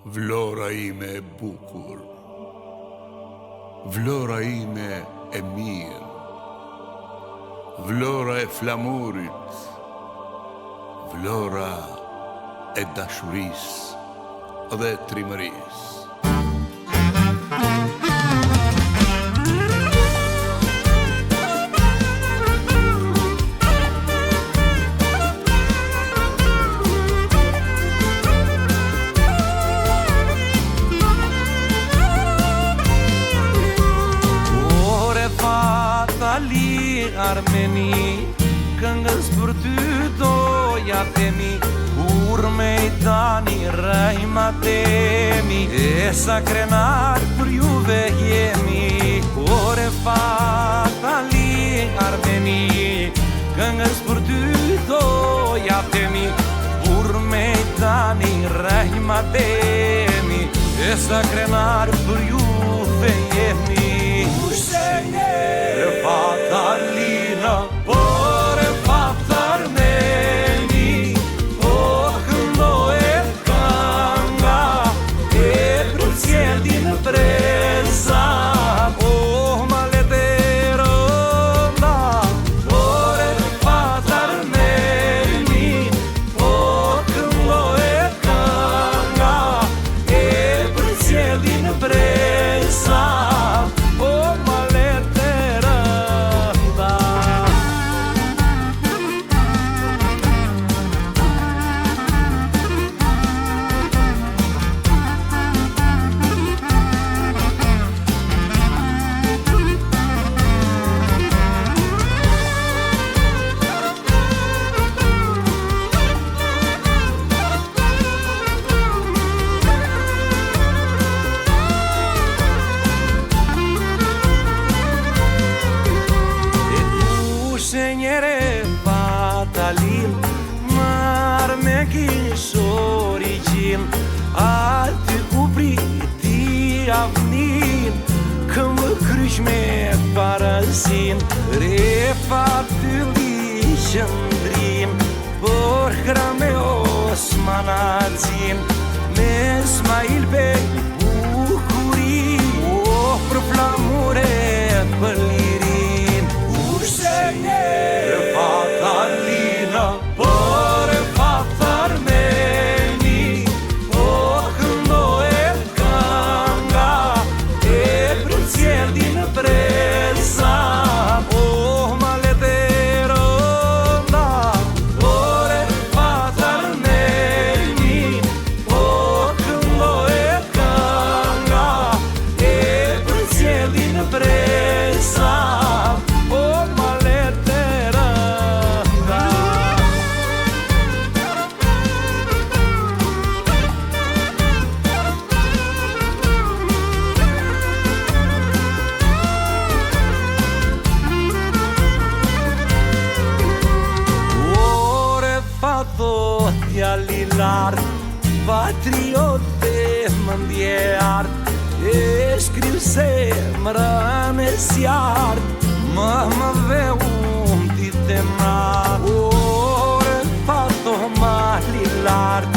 Vlora ime e bukur, vlora ime e mirë, vlora e flamurit, vlora e dashurisë dhe trimërisë. Armeni, këngës për ty doja themi, kur me I tani rajma temi, e sa krenar për juve jemi. Ore fatali Armeni, këngës për ty doja themi, kur me tani rajma temi, e sa krenar për juve jemi. E fatalina, por e fatarmeni, o këndo e kanga, e për cjeldin presa, o maletero nda, por e fatarmeni, o këndo e kanga, e për cjeldin presa. Njere fatalin, marrë me kishori gjim, aty ku priti avnin, këmë kryq me parasin, re fatyli qëndrim, por hra me Osmanacin, me Ismail Bey bukurin, o për flamure për lirin, fatalina, por e fatarmeni, o këndo e kanga, e për cjeldin presa, o maletero nda, por e fatarmeni, o këndo e kanga, e për cjeldin presa. Djali lart, patriote më ndjart, e shkriu zemrën e sjart, më dhe unë ti te mat. Ore fato mali lart,